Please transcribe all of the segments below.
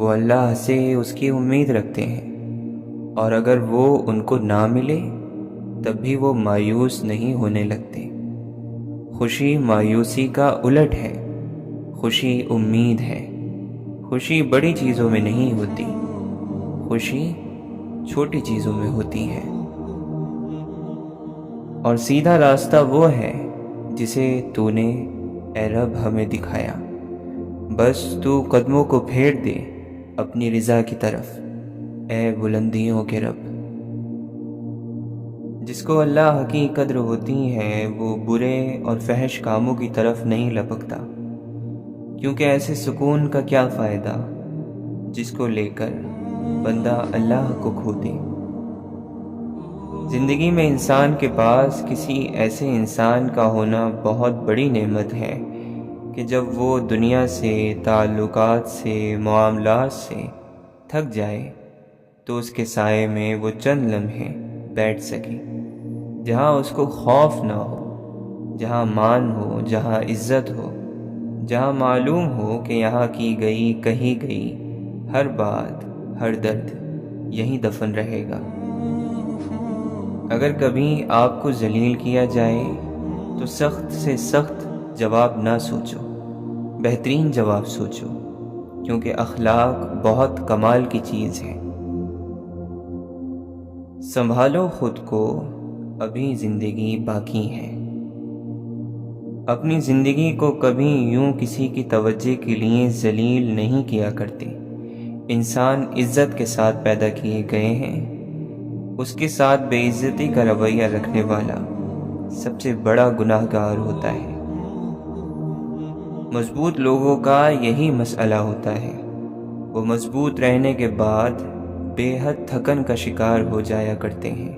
وہ اللہ سے اس کی امید رکھتے ہیں، اور اگر وہ ان کو نہ ملے تب بھی وہ مایوس نہیں ہونے لگتے۔ خوشی مایوسی کا الٹ ہے، خوشی امید ہے۔ خوشی بڑی چیزوں میں نہیں ہوتی، خوشی چھوٹی چیزوں میں ہوتی ہے۔ اور سیدھا راستہ وہ ہے جسے تو نے اے رب ہمیں دکھایا، بس تو قدموں کو پھیر دے اپنی رضا کی طرف، اے بلندیوں کے رب۔ جس کو اللہ کی قدر ہوتی ہے وہ برے اور فحش کاموں کی طرف نہیں لپکتا، کیونکہ ایسے سکون کا کیا فائدہ جس کو لے کر بندہ اللہ کو کھو دے۔ زندگی میں انسان کے پاس کسی ایسے انسان کا ہونا بہت بڑی نعمت ہے کہ جب وہ دنیا سے، تعلقات سے، معاملات سے تھک جائے تو اس کے سائے میں وہ چند لمحے بیٹھ سکے، جہاں اس کو خوف نہ ہو، جہاں مان ہو، جہاں عزت ہو، جہاں معلوم ہو کہ یہاں کی گئی کہی گئی ہر بات، ہر درد یہیں دفن رہے گا۔ اگر کبھی آپ کو ذلیل کیا جائے تو سخت سے سخت جواب نہ سوچو، بہترین جواب سوچو، کیونکہ اخلاق بہت کمال کی چیز ہے۔ سنبھالو خود کو، ابھی زندگی باقی ہے۔ اپنی زندگی کو کبھی یوں کسی کی توجہ کے لیے ذلیل نہیں کیا کرتے۔ انسان عزت کے ساتھ پیدا کیے گئے ہیں، اس کے ساتھ بے عزتی کا رویہ رکھنے والا سب سے بڑا گناہ گار ہوتا ہے۔ مضبوط لوگوں کا یہی مسئلہ ہوتا ہے، وہ مضبوط رہنے کے بعد بے حد تھکن کا شکار ہو جایا کرتے ہیں۔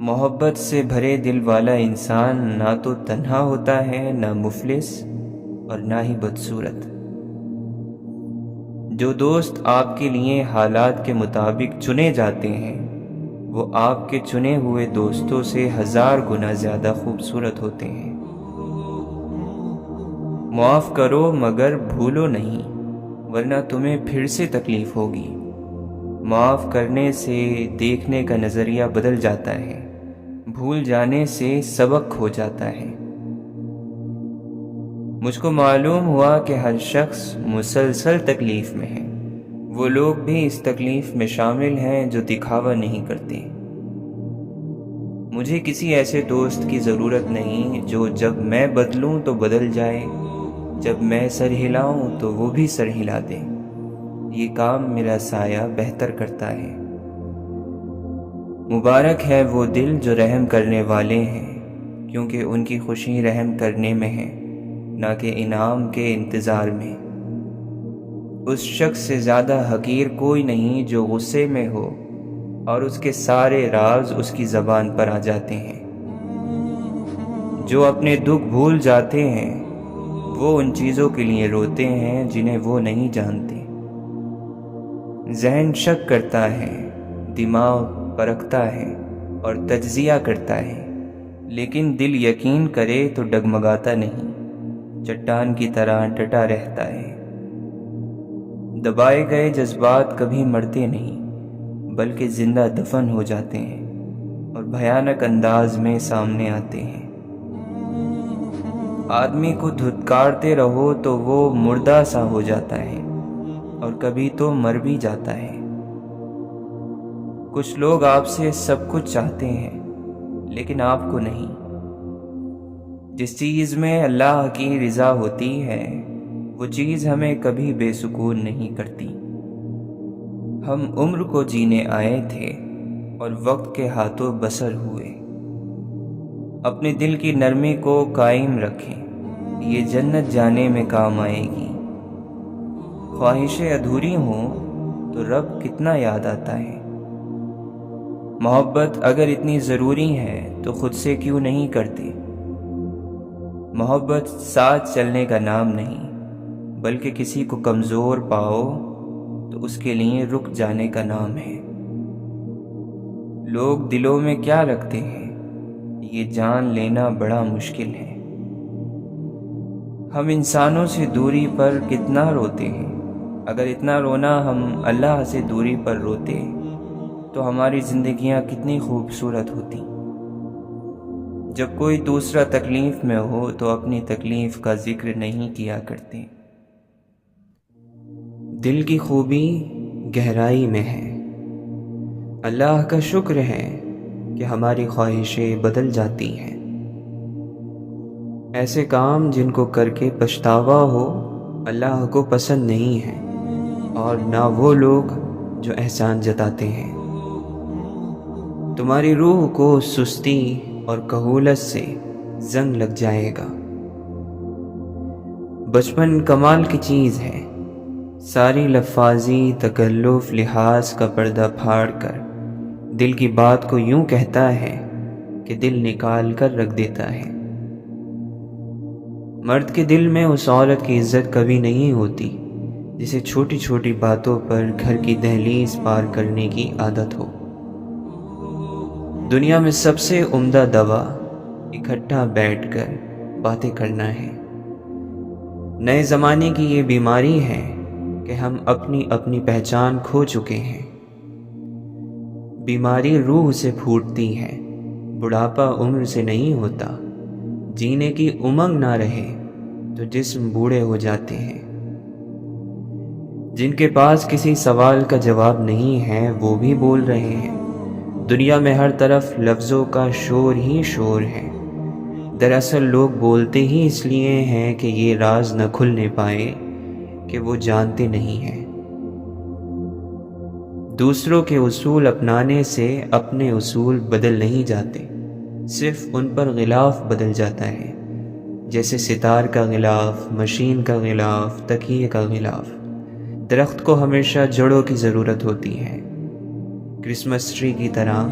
محبت سے بھرے دل والا انسان نہ تو تنہا ہوتا ہے، نہ مفلس اور نہ ہی بدصورت۔ جو دوست آپ کے لیے حالات کے مطابق چنے جاتے ہیں وہ آپ کے چنے ہوئے دوستوں سے 1000 گنا زیادہ خوبصورت ہوتے ہیں۔ معاف کرو مگر بھولو نہیں، ورنہ تمہیں پھر سے تکلیف ہوگی۔ معاف کرنے سے دیکھنے کا نظریہ بدل جاتا ہے، بھول جانے سے سبق کھو جاتا ہے۔ مجھ کو معلوم ہوا کہ ہر شخص مسلسل تکلیف میں ہے، وہ لوگ بھی اس تکلیف میں شامل ہیں جو دکھاوا نہیں کرتے۔ مجھے کسی ایسے دوست کی ضرورت نہیں جو جب میں بدلوں تو بدل جائے، جب میں سر ہلاؤں تو وہ بھی سر ہلا دے۔ یہ کام میرا سایہ بہتر کرتا ہے۔ مبارک ہے وہ دل جو رحم کرنے والے ہیں، کیونکہ ان کی خوشی رحم کرنے میں ہے، نہ کہ انعام کے انتظار میں۔ اس شخص سے زیادہ حقیر کوئی نہیں جو غصے میں ہو اور اس کے سارے راز اس کی زبان پر آ جاتے ہیں۔ جو اپنے دکھ بھول جاتے ہیں وہ ان چیزوں کے لیے روتے ہیں جنہیں وہ نہیں جانتے۔ ذہن شک کرتا ہے، دماغ پرکھتا ہے اور تجزیہ کرتا ہے، لیکن دل یقین کرے تو ڈگمگاتا نہیں، چٹان کی طرح ڈٹا رہتا ہے۔ دبائے گئے جذبات کبھی مرتے نہیں بلکہ زندہ دفن ہو جاتے ہیں اور بھیانک انداز میں سامنے آتے ہیں۔ آدمی کو دھتکارتے رہو تو وہ مردہ سا ہو جاتا ہے اور کبھی تو مر بھی جاتا ہے۔ کچھ لوگ آپ سے سب کچھ چاہتے ہیں لیکن آپ کو نہیں۔ جس چیز میں اللہ کی رضا ہوتی ہے وہ چیز ہمیں کبھی بے سکون نہیں کرتی۔ ہم عمر کو جینے آئے تھے اور وقت کے ہاتھوں بسر ہوئے۔ اپنے دل کی نرمی کو قائم رکھیں، یہ جنت جانے میں کام آئے گی۔ خواہشیں ادھوری ہوں تو رب کتنا یاد آتا ہے۔ محبت اگر اتنی ضروری ہے تو خود سے کیوں نہیں کرتے؟ محبت ساتھ چلنے کا نام نہیں، بلکہ کسی کو کمزور پاؤ تو اس کے لیے رک جانے کا نام ہے۔ لوگ دلوں میں کیا رکھتے ہیں یہ جان لینا بڑا مشکل ہے۔ ہم انسانوں سے دوری پر کتنا روتے ہیں، اگر اتنا رونا ہم اللہ سے دوری پر روتے تو ہماری زندگیاں کتنی خوبصورت ہوتی۔ جب کوئی دوسرا تکلیف میں ہو تو اپنی تکلیف کا ذکر نہیں کیا کرتے۔ دل کی خوبی گہرائی میں ہے۔ اللہ کا شکر ہے کہ ہماری خواہشیں بدل جاتی ہیں۔ ایسے کام جن کو کر کے پچھتاوا ہو اللہ کو پسند نہیں ہے، اور نہ وہ لوگ جو احسان جتاتے ہیں۔ تمہاری روح کو سستی اور کہولت سے زنگ لگ جائے گا۔ بچپن کمال کی چیز ہے، ساری لفاظی تکلف لحاظ کا پردہ پھاڑ کر دل کی بات کو یوں کہتا ہے کہ دل نکال کر رکھ دیتا ہے۔ مرد کے دل میں اس عورت کی عزت کبھی نہیں ہوتی جسے چھوٹی چھوٹی باتوں پر گھر کی دہلیز پار کرنے کی عادت ہو۔ دنیا میں سب سے عمدہ دوا اکٹھا بیٹھ کر باتیں کرنا ہے۔ نئے زمانے کی یہ بیماری ہے کہ ہم اپنی اپنی پہچان کھو چکے ہیں۔ بیماری روح سے پھوٹتی ہے، بڑھاپا عمر سے نہیں ہوتا۔ جینے کی امنگ نہ رہے تو جسم بوڑھے ہو جاتے ہیں۔ جن کے پاس کسی سوال کا جواب نہیں ہے وہ بھی بول رہے ہیں۔ دنیا میں ہر طرف لفظوں کا شور ہی شور ہے۔ دراصل لوگ بولتے ہی اس لیے ہیں کہ یہ راز نہ کھلنے پائے کہ وہ جانتے نہیں ہیں۔ دوسروں کے اصول اپنانے سے اپنے اصول بدل نہیں جاتے، صرف ان پر غلاف بدل جاتا ہے، جیسے ستار کا غلاف، مشین کا غلاف، تکیے کا غلاف۔ درخت کو ہمیشہ جڑوں کی ضرورت ہوتی ہے۔ کرسمس ٹری کی طرح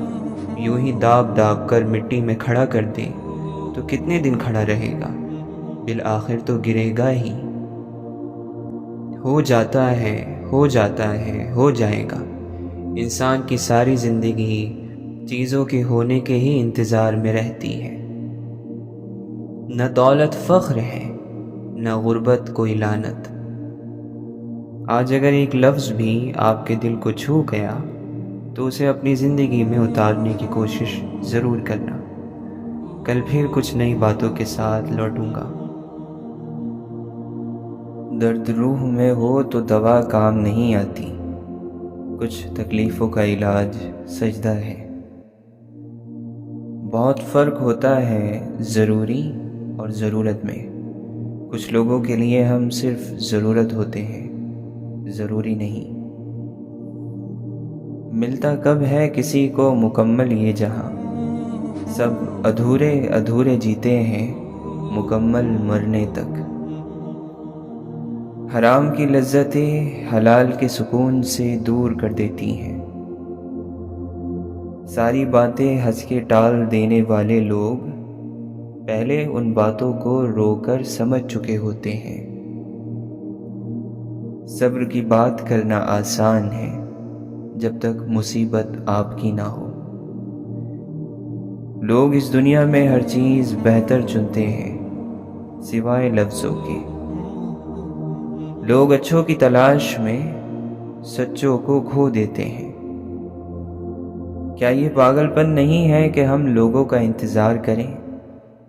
یوں ہی داب داب کر مٹی میں کھڑا کر دیں تو کتنے دن کھڑا رہے گا؟ بالآخر تو گرے گا ہی۔ ہو جاتا ہے، ہو جاتا ہے، ہو جائے گا۔ انسان کی ساری زندگی چیزوں کے ہونے کے ہی انتظار میں رہتی ہے۔ نہ دولت فخر ہے، نہ غربت کوئی لعنت۔ آج اگر ایک لفظ بھی آپ کے دل کو چھو گیا تو اسے اپنی زندگی میں اتارنے کی کوشش ضرور کرنا۔ کل پھر کچھ نئی باتوں کے ساتھ لوٹوں گا۔ درد روح میں ہو تو دوا کام نہیں آتی، کچھ تکلیفوں کا علاج سجدہ ہے۔ بہت فرق ہوتا ہے ضروری اور ضرورت میں۔ کچھ لوگوں کے لیے ہم صرف ضرورت ہوتے ہیں، ضروری نہیں۔ ملتا کب ہے کسی کو مکمل یہ جہاں، سب ادھورے ادھورے جیتے ہیں مکمل مرنے تک۔ حرام کی لذتیں حلال کے سکون سے دور کر دیتی ہیں۔ ساری باتیں ہنس کے ٹال دینے والے لوگ پہلے ان باتوں کو رو کر سمجھ چکے ہوتے ہیں۔ صبر کی بات کرنا آسان ہے جب تک مصیبت آپ کی نہ ہو۔ لوگ اس دنیا میں ہر چیز بہتر چنتے ہیں سوائے لفظوں کے۔ لوگ اچھوں کی تلاش میں سچوں کو کھو دیتے ہیں۔ کیا یہ پاگل پن نہیں ہے کہ ہم لوگوں کا انتظار کریں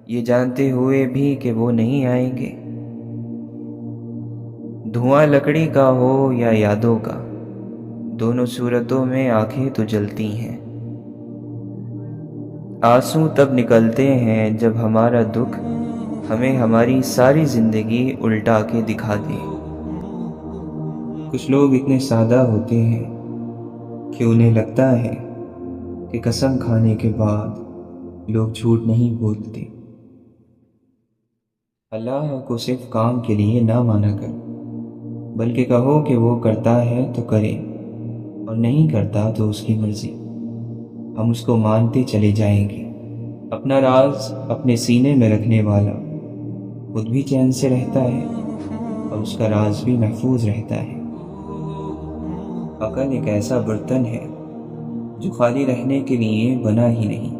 یہ جانتے ہوئے بھی کہ وہ نہیں آئیں گے؟ دھواں لکڑی کا ہو یا یادوں کا، دونوں صورتوں میں آنکھیں تو جلتی ہیں۔ آنسو تب نکلتے ہیں جب ہمارا دکھ ہمیں ہماری ساری زندگی الٹا کے دکھا دے۔ کچھ لوگ اتنے سادہ ہوتے ہیں کہ انہیں لگتا ہے کہ قسم کھانے کے بعد لوگ جھوٹ نہیں بولتے۔ اللہ کو صرف کام کے لیے نہ مانا کر، بلکہ کہو کہ وہ کرتا ہے تو کرے اور نہیں کرتا تو اس کی مرضی۔ ہم اس کو مانتے چلے جائیں گے۔ اپنا راز اپنے سینے میں رکھنے والا خود بھی چین سے رہتا ہے اور اس کا راز بھی محفوظ رہتا ہے۔ عقل ایک ایسا برتن ہے جو خالی رہنے کے لیے بنا ہی نہیں،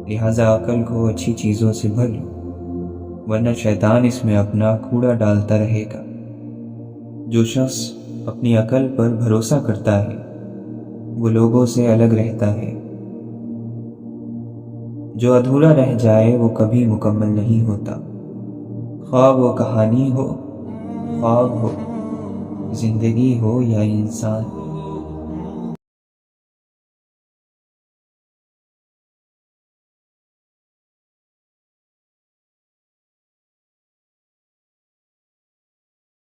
لہٰذا عقل کو اچھی چیزوں سے بھر لو، ورنہ شیطان اس میں اپنا کوڑا ڈالتا رہے گا۔ جو شخص اپنی عقل پر بھروسہ کرتا ہے وہ لوگوں سے الگ رہتا ہے۔ جو ادھورا رہ جائے وہ کبھی مکمل نہیں ہوتا، خواہ وہ کہانی ہو، خواب ہو، زندگی ہو یا انسان۔